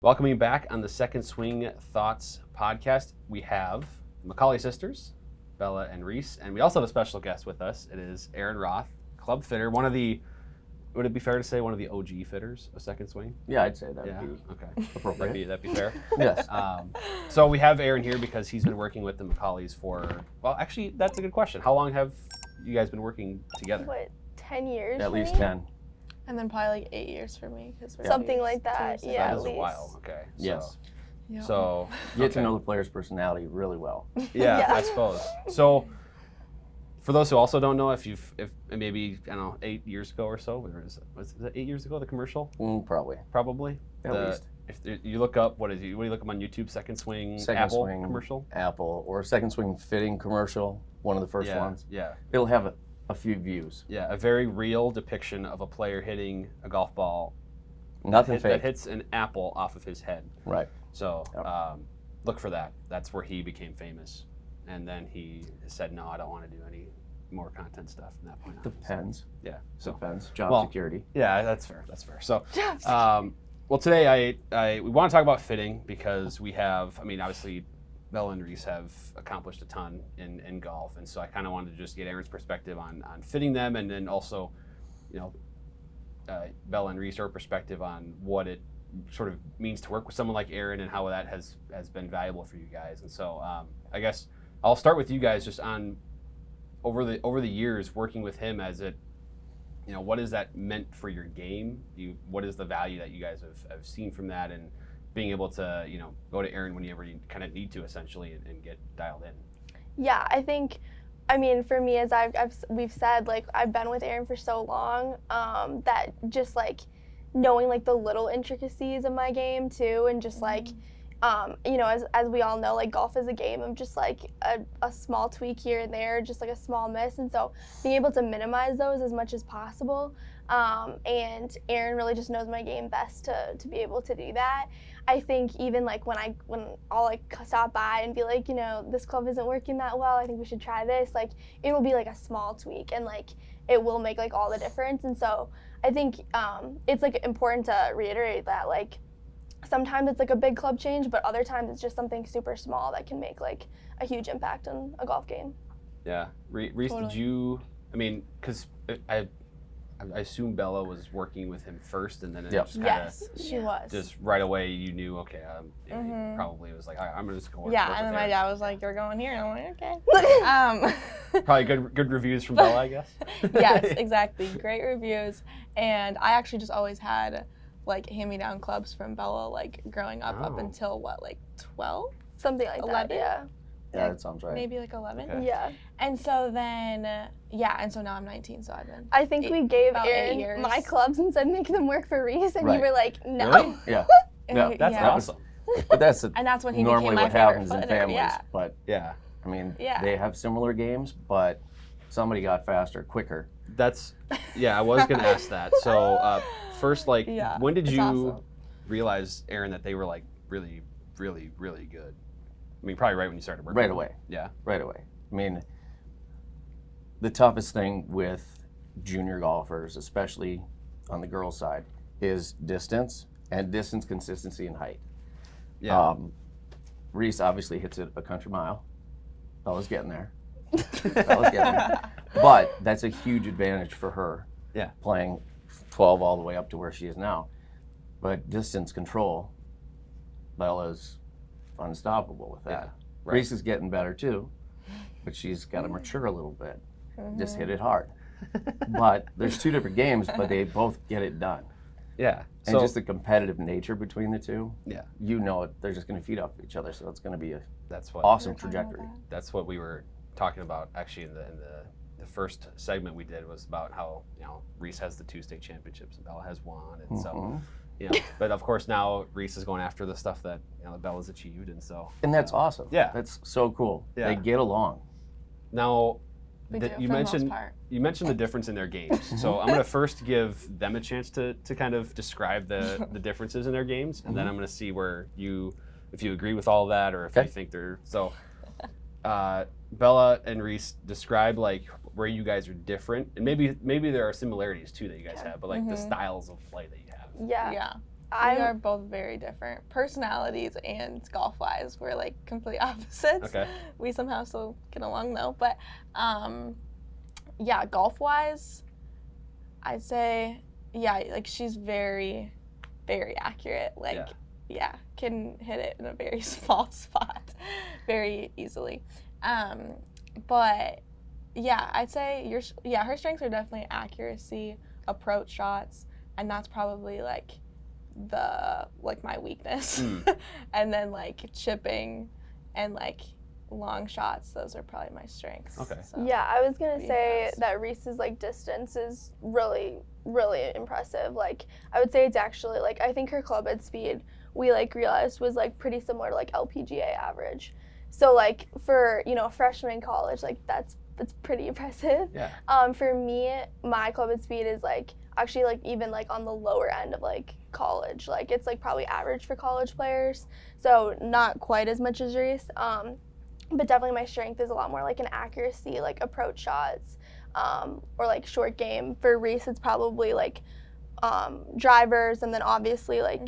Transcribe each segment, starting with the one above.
Welcoming back on the Second Swing Thoughts podcast, we have McCauley sisters, Bella and Reese, and we also have a special guest with us. It is Aaron Roth, club fitter, would it be fair to say one of the OG fitters of Second Swing? Yeah, I'd say that would be okay. appropriate. That'd be fair. Yes. So we have Aaron here because he's been working with the McCauleys well, actually, that's a good question. How long have you guys been working together? 10 years? At least maybe? 10. And then probably like 8 years for me. Something like that, So yeah. that at is a least. while. Okay. Yes. Yeah. So You get to know the player's personality really well. Yeah, Yeah. I suppose. So, for those who also don't know, if maybe, I don't know, 8 years ago or so, was it 8 years ago, the commercial? Probably. Probably. At least. If you look up, what do you look up on YouTube? Second Swing Second Apple Swing commercial? Apple or Second Swing fitting commercial, one of the first ones. Yeah. It'll have a few views. Yeah, a very real depiction of a player hitting a golf ball Nothing that fake. hits an apple off of his head. Right. So Yep. look for that. That's where he became famous. And then he said, no, I don't want to do any more content stuff from that point on. Depends. Yeah. So Depends. Job Well, security. yeah, that's fair. That's fair. So, well, today we want to talk about fitting because we have, obviously, Bella and Reese have accomplished a ton in golf, and so I kind of wanted to just get Aaron's perspective on fitting them, and then also, Bella and Reese, her perspective on what it sort of means to work with someone like Aaron and how that has been valuable for you guys. And so I guess I'll start with you guys just on over the years working with him as it. What has that meant for your game? What is the value that you guys have seen from that, and being able to, go to Aaron whenever you kind of need to, essentially, and get dialed in? Yeah, I think, for me, as we've said, like, I've been with Aaron for so long that just, like, knowing, like, the little intricacies of my game, too, and just, like, as we all know, like, golf is a game of just, like, a small tweak here and there, just, like, a small miss, and so being able to minimize those as much as possible, and Aaron really just knows my game best to be able to do that. I think even, like, when I'll, like, stop by and be like, this club isn't working that well, I think we should try this, like, it will be, like, a small tweak, and, like, it will make, like, all the difference, and so I think it's, like, important to reiterate that, like, sometimes it's like a big club change, but other times it's just something super small that can make like a huge impact on a golf game. Yeah. Reese, Totally. did you, because I assume Bella was working with him first, and then it Yep. just kind of, Yes, she was. just right away you knew, okay, he probably was like, I'm just going to yeah, work and then with my Aaron. dad was like, "You're going here," and I'm like, "Okay." Probably good reviews from Bella, I guess. Yes, exactly. Great reviews, and I actually just always had like hand-me-down clubs from Bella, like growing up Oh. until like 12, Something like 11? that, yeah. Yeah, that sounds right. maybe like 11. Okay. Yeah. And so then, and so now I'm 19, so I've been. I think we gave about 8 Aaron years. my clubs and said make them work for Reese, and Right. you were like, no. Really? Yeah. and Yeah, he- That's yeah. awesome. But that's And that's when he normally became my what favorite happens in fitter, families. yeah. But, Yeah. Yeah. they have similar games, but somebody got faster, quicker. I was going to ask that. So first, like, Yeah, when did it's you awesome. realize, Aaron, that they were like really, really, really good? Probably right when you started working. Right with away. them. Yeah. Right away. The toughest thing with junior golfers, especially on the girls' side, is distance consistency, and height. Yeah. Reese obviously hits it a country mile. Bella's getting there. Bella's getting there. But that's a huge advantage for her. Yeah. Playing 12 all the way up to where she is now. But distance control, Bella's unstoppable with that. Yeah, right. Reese is getting better too, but she's got to mature a little bit. Just hit it hard. But there's two different games, but they both get it done. Yeah. And just the competitive nature between the two, Yeah. They're just going to feed off each other, so it's going to be an That's what awesome We're talking about trajectory. that's what we were talking about actually in the first segment we did, was about how Reese has the 2 state championships and Bella has 1, and so but of course now Reese is going after the stuff that Bella's achieved, and so And that's awesome. Yeah. That's so cool. Yeah. They get along. We now do, you for the most mentioned part. you mentioned the difference in their games, so I'm going to first give them a chance to kind of describe the differences in their games, and then I'm going to see if you agree with all of that, or if you think they're so. Bella and Reese, describe like where you guys are different, and maybe there are similarities too that you guys have, but like the styles of play that you have. Yeah. Yeah. We are both very different personalities and golf-wise. We're like complete opposites. Okay. We somehow still get along though. But yeah, golf-wise, I'd say like she's very, very accurate. Like can hit it in a very small spot very easily. But yeah, I'd say her strengths are definitely accuracy, approach shots, and that's probably like my weakness. And then like chipping and like long shots, those are probably my strengths. Okay. So, yeah, I was gonna say impressed. that Reese's like distance is really, really impressive. Like I would say it's actually like I think her club head speed we like realized was like pretty similar to like LPGA average. So like for a freshman in college, like that's pretty impressive. Yeah. For me, my club head speed is like actually like even like on the lower end of like college. Like it's like probably average for college players. So not quite as much as Reese. But definitely my strength is a lot more like an accuracy, like approach shots, or like short game. For Reese, it's probably like drivers, and then obviously like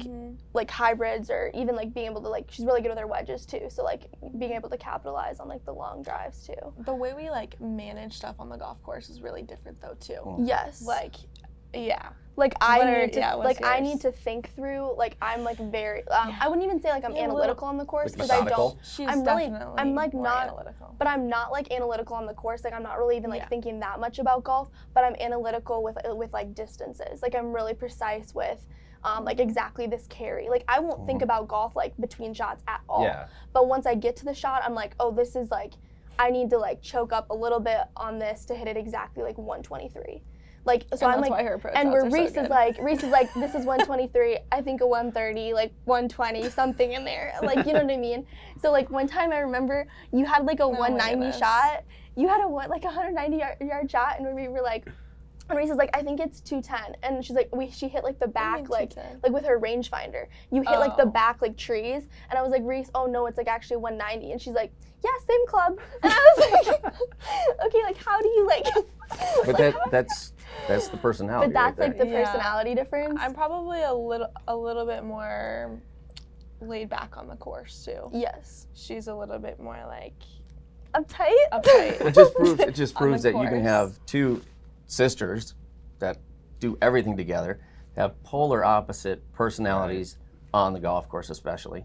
like hybrids, or even like being able to like she's really good with her wedges too. So like being able to capitalize on like the long drives too. The way we like manage stuff on the golf course is really different though too. Yes. Like, yeah. Like what's I yours? need to think through. Like I'm like very. I wouldn't even say like I'm analytical on the course Like because I don't. methodical? She's I'm really. definitely I'm like more not. analytical. But I'm not like analytical on the course. Like I'm not really even like Yeah. thinking that much about golf. But I'm analytical with like distances. Like I'm really precise with. Like exactly this carry. Like I won't think about golf like between shots at all. Yeah. But once I get to the shot, I'm like, oh, this is like, I need to like choke up a little bit on this to hit it exactly like 123. Like so, And I'm that's like, why her approach and shots where are so Reese good. is like, this is 123. I think a 130, like 120, something in there. Like you know what I mean? So like one time I remember you had like a 190 goodness. shot. You had a 190 yard shot, and we were like. And Reese is like, I think it's 210, and she's like, she hit like the back, like 210? with her rangefinder. You hit like the Oh. back like trees, and I was like, Reese, oh no, it's like actually 190, and she's like, yeah, same club. And I was like, okay, like how do you like? But that's the personality. But that's right like there. the Yeah. personality difference. I'm probably a little bit more laid back on the course too. Yes, She's a little bit more like uptight. uptight. It just On proves the that you can course. have two sisters that do everything together, have polar opposite personalities on the golf course especially,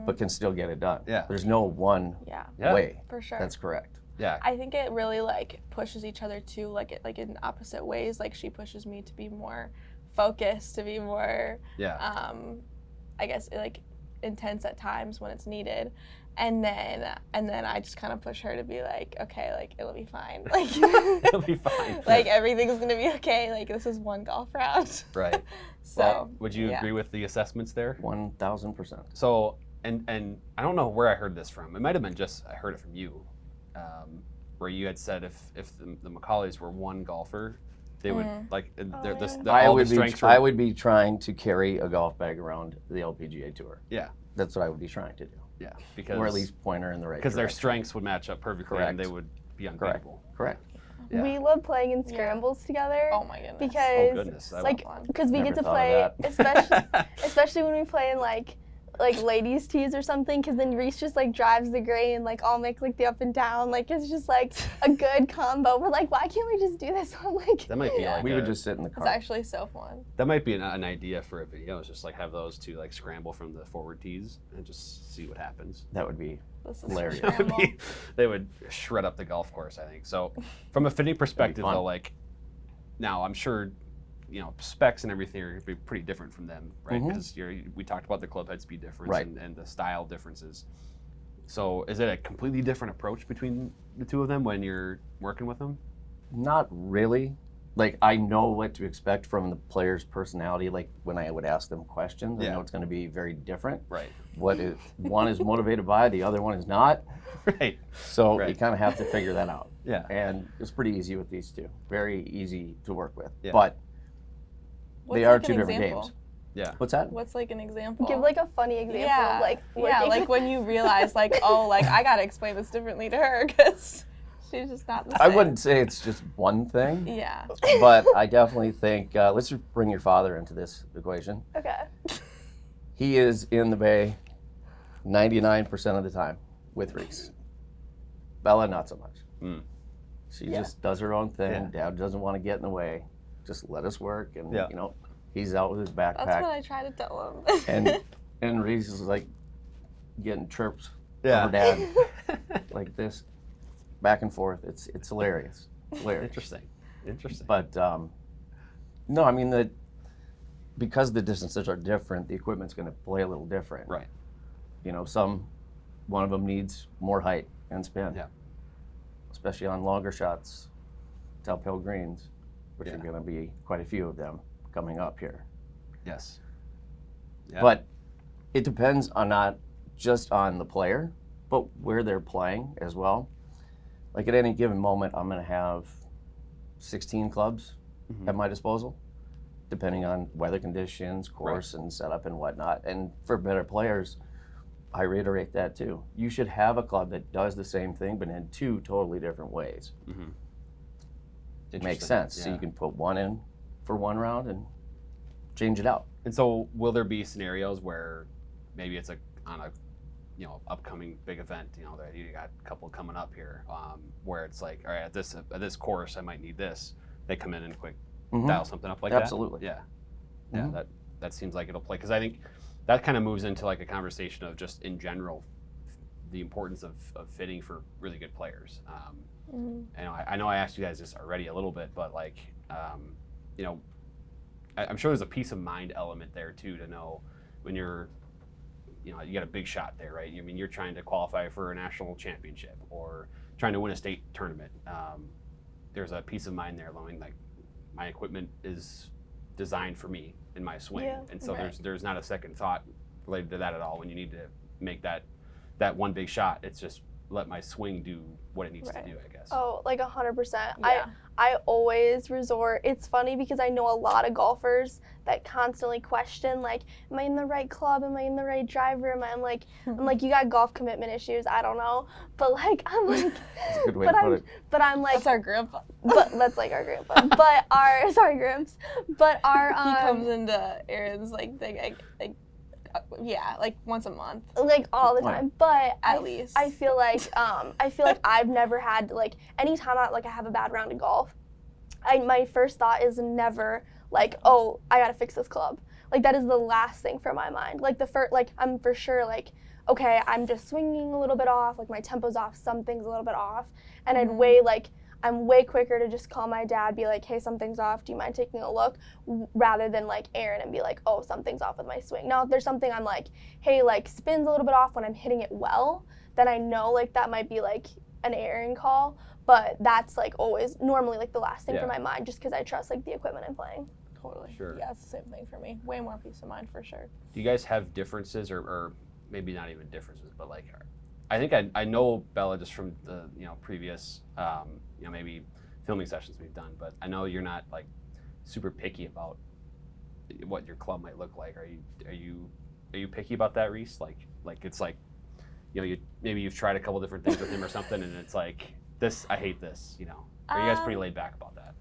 but can still get it done. Yeah. There's no one Yeah, Yeah. way. for sure. That's correct. Yeah. I think it really like pushes each other too, like in opposite ways. Like she pushes me to be more focused, to be more, Yeah. I guess like intense at times when it's needed, and then I just kind of push her to be like, okay, like it'll be fine, like It'll be fine. like everything's gonna be okay. Like this is one golf round. Right. So Well, would you yeah. agree with the assessments there? 1,000%. So, and I don't know where I heard this from. It might have been just I heard it from you, where you had said if the McCauleys were one golfer, they would like all the strengths. I would be trying to carry a golf bag around the LPGA tour. Yeah. That's what I would be trying to do. Yeah. Because Or at least point her in the right because their direction. strengths would match up perfectly, and Correct. they would be Correct. unbeatable. Correct. Yeah. We love playing in scrambles together. Oh my goodness. Because Oh goodness. I like love because we Never get to thought play of that. especially when we play in like ladies tees or something, because then Reese just like drives the green, and like I'll make like the up and down, like it's just like a good combo. We're like, why can't we just do this on like that might be Yeah. like We a, would just sit in the It's car. actually so fun. that might be an idea for a video. It's just like have those two like scramble from the forward tees and just see what happens. That would be This is Hilarious. That would scramble. be- they would shred up the golf course, I think. So, from a fitting perspective, fun. though, like now I'm sure, specs and everything are gonna be pretty different from them, right? Mhm. Because we talked about the club head speed difference Right. and the style differences. So, is it a completely different approach between the two of them when you're working with them? Not really. Like, I know what to expect from the player's personality. Like, when I would ask them questions, I Yeah. know it's going to be very different. Right. One is motivated by, the other one is not. Right. So you Right. kind of have to figure that out. Yeah. And it's pretty easy with these two. Very easy to work with. Yeah. But What's they are like two an different example? games. Yeah. What's that? What's like an example? give like a funny example yeah, of like yeah, working like with- when you realize like, oh, like I gotta explain this differently to her because she's just not the I same. wouldn't say it's just one thing, Yeah. but I definitely think, let's just bring your father into this equation. Okay. He is in the bay 99% of the time with Reese. Bella, not so much. Mm. She just does her own thing. Yeah. Dad doesn't want to get in the way. Just let us work. And, Yeah. you know, he's out with his backpack. That's what I try to tell him. and Reese is like getting chirped Yeah. from her dad like this, back and forth. It's hilarious. Interesting. But no, I mean because the distances are different, the equipment's going to play a little different. Right. You know, one of them needs more height and spin. Yeah. Especially on longer shots, to uphill greens, which Yeah. are going to be quite a few of them coming up here. Yes. Yeah. But it depends on not just on the player, but where they're playing as well. Like at any given moment, I'm going to have 16 clubs at my disposal, depending on weather conditions, course, and setup and whatnot. And for better players, I reiterate that too. You should have a club that does the same thing, but in two totally different ways. It makes sense. So you can put one in for one round and change it out. And so, will there be scenarios where maybe it's on a upcoming big event, that you got a couple coming up here, where it's like, all right, at this course, I might need this. They come in and quick dial something up like Absolutely. that. Yeah, yeah. That seems like it'll play, because I think that kind of moves into like a conversation of just in general the importance of fitting for really good players. And I know I asked you guys this already a little bit, but like, I'm sure there's a peace of mind element there too, to know when you got a big shot there, right? I mean, you're trying to qualify for a national championship or trying to win a state tournament. There's a peace of mind there, knowing like my equipment is designed for me in my swing, and so there's not a second thought related to that at all. When you need to make that one big shot, it's just let my swing do what it needs to do, I guess. Oh, like 100%. Yeah. I always resort. It's funny because I know a lot of golfers that constantly question, like, am I in the right club? Am I in the right driver? I'm like, you got golf commitment issues. I don't know, but like, I'm like, That's a good way to put it. But I'm like, That's our grandpa. but that's like our grandpa. But our sorry, Grimps. But our He comes into Aaron's like thing, like once a month. like all the time, but At least. I feel like I've never had like anytime I have a bad round of golf, my first thought is never like, oh, I gotta fix this club. Like that is the last thing from my mind. Like I'm for sure like, okay, I'm just swinging a little bit off, like my tempo's off, something's a little bit off, and I'm way quicker to just call my dad, be like, hey, something's off, do you mind taking a look? Rather than like Aaron and be like, oh, something's off with my swing. Now, if there's something I'm like, hey, like spin's a little bit off when I'm hitting it well, then I know like that might be like an Aaron call, but that's like always normally like the last thing from my mind, just because I trust like the equipment I'm playing. Totally. Sure. Yeah, it's the same thing for me. Way more peace of mind for sure. Do you guys have differences, or maybe not even differences, but like, I think I know Bella just from the previous maybe filming sessions we've done, but I know you're not like super picky about what your club might look like. Are you picky about that, Reese? Like it's like maybe you've tried a couple different things with him or something, and it's like this, I hate this. Are you guys pretty laid back about that?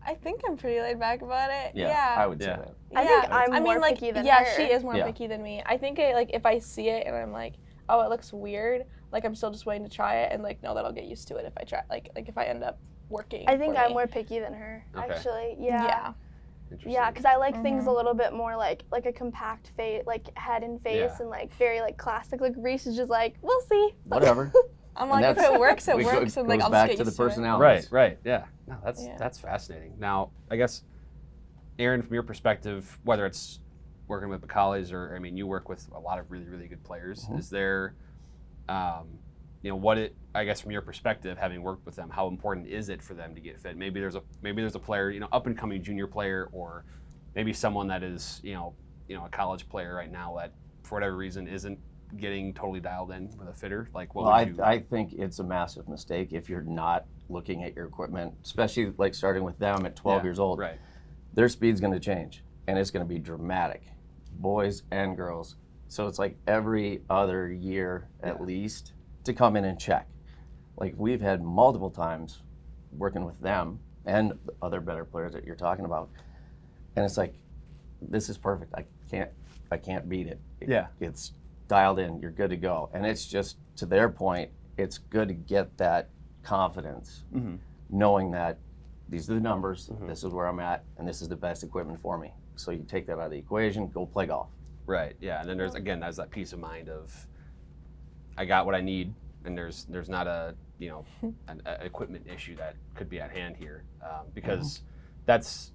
I think I'm pretty laid back about it. Yeah, I would say that. I think I'm more picky than her. She is more picky than me. I think if I see it and I'm like, oh, it looks weird, like I'm still just waiting to try it and like know that I'll get used to it if I try. Like if I end up working. I think I'm more picky than her, actually. Yeah. Interesting. Yeah, because I like things a little bit more like a compact face, like head and face, and like very like classic. Like Reese is just like, we'll see. Whatever. I'm like, if it works, it works, and like I'll just get to the used to it. personality. Right. Yeah. No, that's fascinating. Now, I guess, Aaron, from your perspective, whether it's working with McCauley's or you work with a lot of really, really good players. Is there, I guess from your perspective, having worked with them, how important is it for them to get fit? Maybe there's a player, up and coming junior player, or maybe someone that is, a college player right now that for whatever reason isn't getting totally dialed in with a fitter. Like, I think it's a massive mistake if you're not looking at your equipment, especially like starting with them at 12 years old. Right. Their speed's going to change, and it's going to be dramatic, boys and girls. So it's like every other year at least to come in and check. Like we've had multiple times working with them and the other better players that you're talking about, and it's like, this is perfect. I I can't beat it. Yeah. It's dialed in. You're good to go. And it's just, to their point, it's good to get that confidence, knowing that these are the numbers, this is where I'm at, and this is the best equipment for me. So you take that out of the equation, go play golf. Right. Yeah. And then there's that peace of mind of I got what I need, and there's not a an equipment issue that could be at hand here, because that's,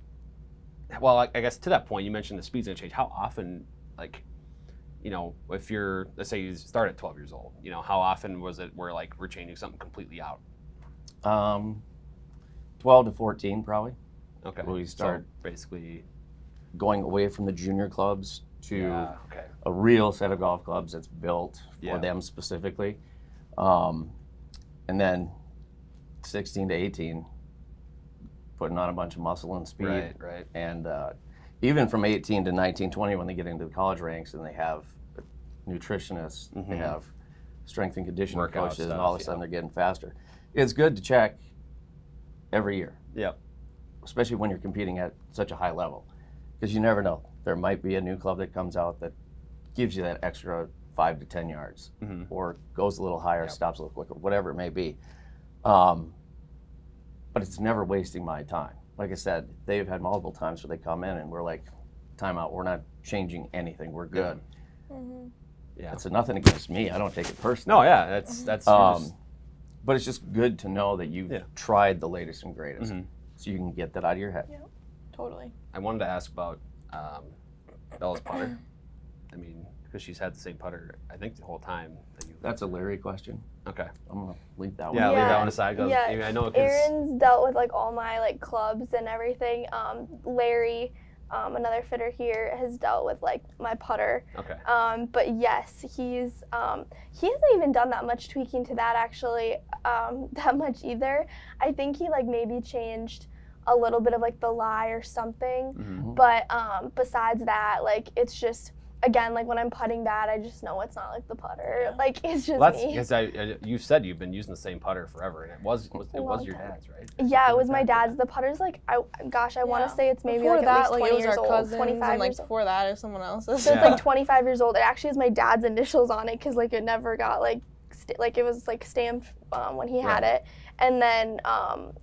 well, I guess to that point you mentioned the speed's gonna change. How often, like, if you're, let's say you start at 12 years old, how often was it where like we're changing something completely out? 12 to 14 probably. Okay. We start so basically going away from the junior clubs to okay. a real set of golf clubs that's built for them specifically. And then 16 to 18, putting on a bunch of muscle and speed. Right. And even from 18 to 19, 20, when they get into the college ranks and they have nutritionists, they have strength and conditioning Workout coaches, stuff, and all of a sudden they're getting faster. It's good to check every year. Yep. Especially when you're competing at such a high level, because you never know. There might be a new club that comes out that gives you that extra 5 to 10 yards, or goes a little higher, stops a little quicker, whatever it may be. But it's never wasting my time. Like I said, they've had multiple times where they come in and we're like, time out, we're not changing anything, we're good. Yeah. It's nothing against me, I don't take it personally. No, yeah, that's but it's just good to know that you've tried the latest and greatest, so you can get that out of your head. Yeah, totally. I wanted to ask about Bella's putter. I mean, because she's had the same putter, I think, the whole time that you. That's a Larry question. Okay. I'm gonna leave that one. Yeah, leave that one aside. Yeah, I know. Aaron's dealt with like all my like clubs and everything. Larry, another fitter here, has dealt with like my putter. Okay. But yes, he hasn't even done that much tweaking to that actually, that much either. I think he like maybe changed a little bit of like the lie or something. But besides that, like it's just, again, like when I'm putting bad, I just know it's not like the putter. Like it's just me. Because you said you've been using the same putter forever, and it was your dad's, right? Yeah, it was my dad's. The putter's like, I want to say it's maybe before like that, at least 20 it was years our old, cousins, 25 and like years old. before that, it was someone else's. So it's like 25 years old. It actually has my dad's initials on it because like it never got like it was like stamped when he had it. And then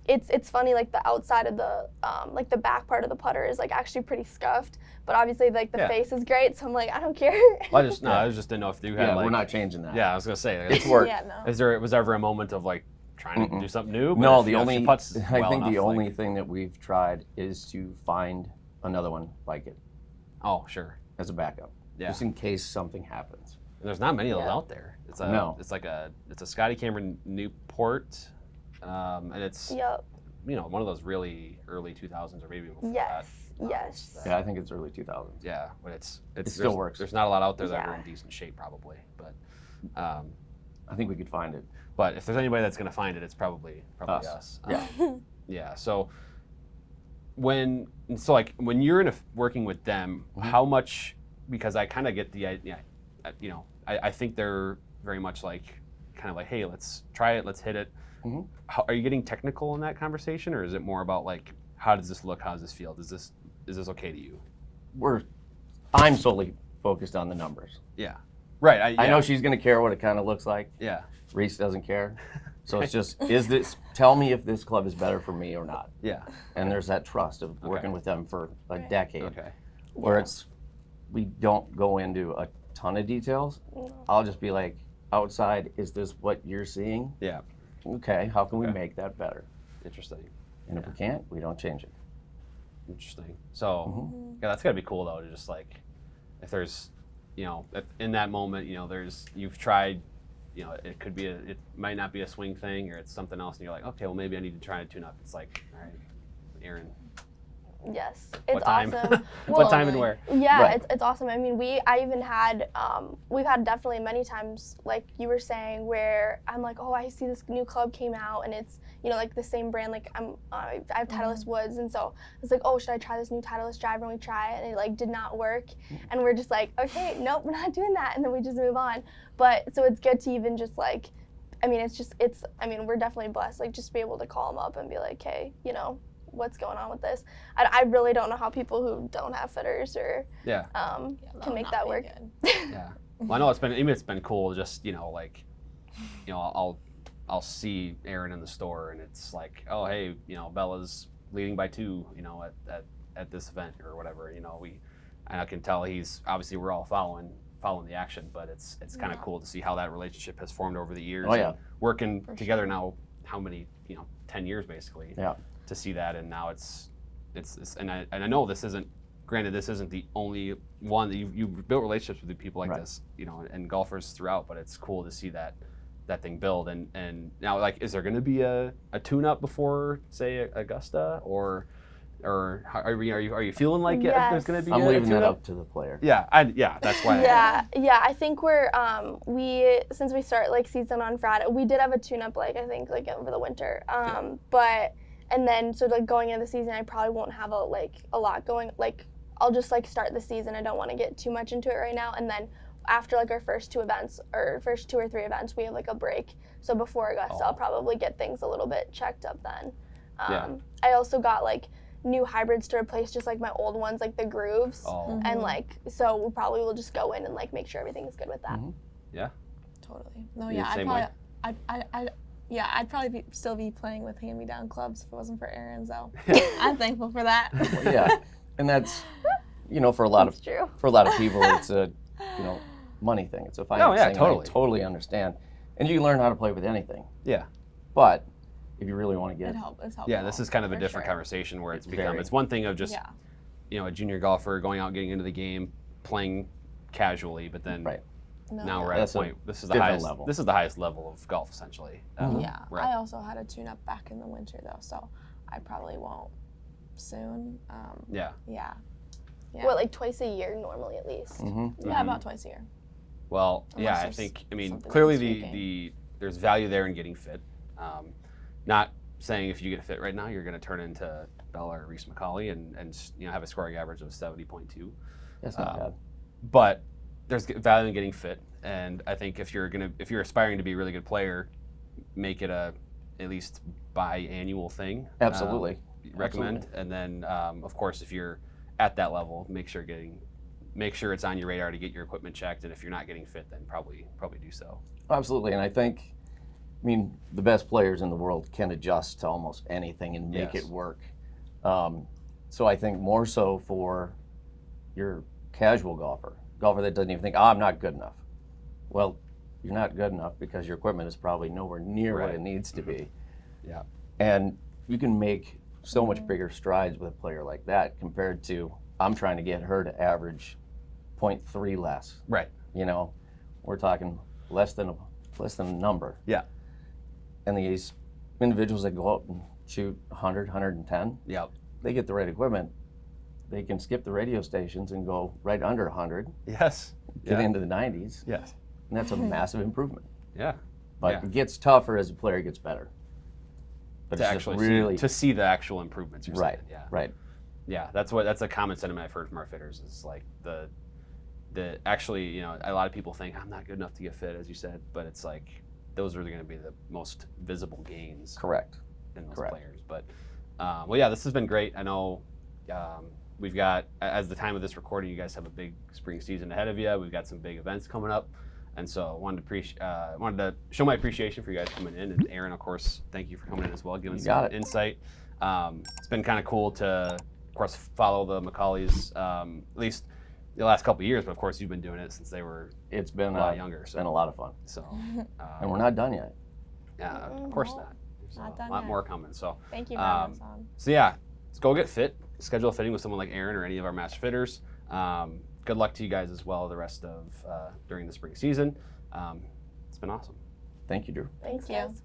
it's funny, like the outside of the like the back part of the putter is like actually pretty scuffed, but obviously like the face is great, so I'm like, I don't care. Well, I just didn't know if you had like. We're not changing that. Yeah, I was gonna say. It's work. Yeah, no. Was there ever a moment of like trying to do something new? But No, if, the if only she putts I well think the enough, only like, thing that we've tried is to find another one like it Oh, sure. as a backup, Yeah. just in case something happens. And there's not many of those out there. It's a No. It's like it's a Scotty Cameron Newport, and it's Yep. one of those really early 2000s or maybe before Yes. that. Yes. Yeah, I think it's early 2000s. Yeah, but it still there's- works. There's not a lot out there that are Yeah. in decent shape, probably. But I think we could find it. but if there's anybody that's gonna find it, it's probably us. Yeah. Yeah. So when you're working with them, how much? Because I kind of get the idea. I think they're very much like kind of like, hey, let's try it, let's hit it. Are you getting technical in that conversation, or is it more about like, how does this look? How does this feel? Is this okay to you? I'm solely focused on the numbers. Yeah. Right. I know she's gonna care what it kind of looks like. Yeah. Reese doesn't care. So it's just, tell me if this club is better for me or not. Yeah. And there's that trust of working with them for a decade. Okay. Where we don't go into a ton of details. I'll just be like, outside, is this what you're seeing? Yeah. Okay, how can we make that better? Interesting. And if we can't, we don't change it. Interesting. So yeah, that's gotta be cool though, to just like, if there's, if in that moment, you've tried, it could be it might not be a swing thing, or it's something else, and you're like, okay, well maybe I need to try to tune up. It's like, all right, Aaron. Yes, What it's time? awesome. What time and where? Yeah, Right. it's awesome. I mean, we've had definitely many times, like you were saying, where I'm like, oh, I see this new club came out, and it's like the same brand. Like I have Titleist Woods, and so it's like, oh, should I try this new Titleist driver? And we try it, and it like did not work, and we're just like, okay, nope, we're not doing that, and then we just move on. But so it's good to even just like, we're definitely blessed, like just be able to call them up and be like, hey, what's going on with this. I really don't know how people who don't have fitters or can make that work. Yeah. Well, I know it's been cool. Just like, I'll see Aaron in the store and it's like, oh hey, Bella's leading by 2, at this event or whatever. And I can tell we're all following the action, but it's kind of cool to see how that relationship has formed over the years. Oh yeah. And working together now, how many 10 years basically. Yeah. To see that, and now it's and I know this isn't. Granted, this isn't the only one that you've built relationships with people like this, and golfers throughout. But it's cool to see that thing build. And now, like, is there going to be a tune-up before, say, Augusta, or are you feeling like there's going to be? I'm a leaving that tune-up? up to the player. Yeah, that's why. Yeah. I think we're since we start like season on Friday, we did have a tune-up I think over the winter. But and then so like going into the season, I probably won't have a lot going. I'll just start the season. I don't want to get too much into it right now. And then after our first 2 events or first 2 or 3 events, we have a break. So before Augusta, I'll probably get things a little bit checked up then. I also got new hybrids to replace just my old ones, the grooves. And so we probably will just go in and make sure everything is good with that. Mm-hmm. Yeah. Totally. No, You're yeah, I'd probably still be playing with hand-me-down clubs if it wasn't for Aaron, so I'm thankful for that. Well, yeah, and that's for a lot of people, it's a money thing. It's a finance thing. Totally. I totally understand, and you can learn how to play with anything. Yeah. But if you really want to get it's helpful. Yeah, this is kind of a different conversation where it's one thing of just a junior golfer going out, getting into the game, playing casually, but then now we're at a point. This is the highest level. This is the highest level of golf, essentially. I also had a tune-up back in the winter though, so I probably won't soon. Yeah. What, twice a year normally at least? Mm-hmm. Yeah, about twice a year. Well, I think clearly there's value there in getting fit. Not saying if you get fit right now, you're going to turn into Bella or Reese McCauley and have a scoring average of 70.2. That's not bad. But there's value in getting fit, and I think if you're aspiring to be a really good player, make it at least biannual thing. Absolutely. Recommend. Absolutely. And then of course if you're at that level, make sure it's on your radar to get your equipment checked, and if you're not getting fit, then probably do so. Absolutely, and I think the best players in the world can adjust to almost anything and make it work. So I think more so for your casual golfer that doesn't even think, I'm not good enough. Well, you're not good enough because your equipment is probably nowhere near what it needs to be. Yeah. And you can make so much bigger strides with a player like that compared to I'm trying to get her to average 0.3 less. Right. We're talking less than a number. Yeah. And these individuals that go out and shoot 100, 110, they get the right equipment. They can skip the radio stations and go right under 100. Yes. Get into the 90s. Yes. And that's a massive improvement. Yeah. But it gets tougher as the player gets better. But to it's actually just really see the actual improvements you're saying. Yeah. Right. Yeah, that's a common sentiment I've heard from our fitters is the actually, a lot of people think I'm not good enough to get fit, as you said, but it's those are going to be the most visible gains. Correct. In those players. But this has been great. I know we've got, as the time of this recording, you guys have a big spring season ahead of you. We've got some big events coming up. And so I wanted to show my appreciation for you guys coming in. And Aaron, of course, thank you for coming in as well, giving some insight. It's been kind of cool to, of course, follow the McCauleys, at least the last couple of years. But of course, you've been doing it since they were a lot younger. It's been a lot of fun. So, and we're not done yet. Yeah, of course not. There's a lot more coming. So thank you for having us on. So yeah, let's go get fit. Schedule a fitting with someone like Aaron or any of our master fitters. Good luck to you guys as well the rest of during the spring season. It's been awesome. Thank you, Drew. Thanks, guys.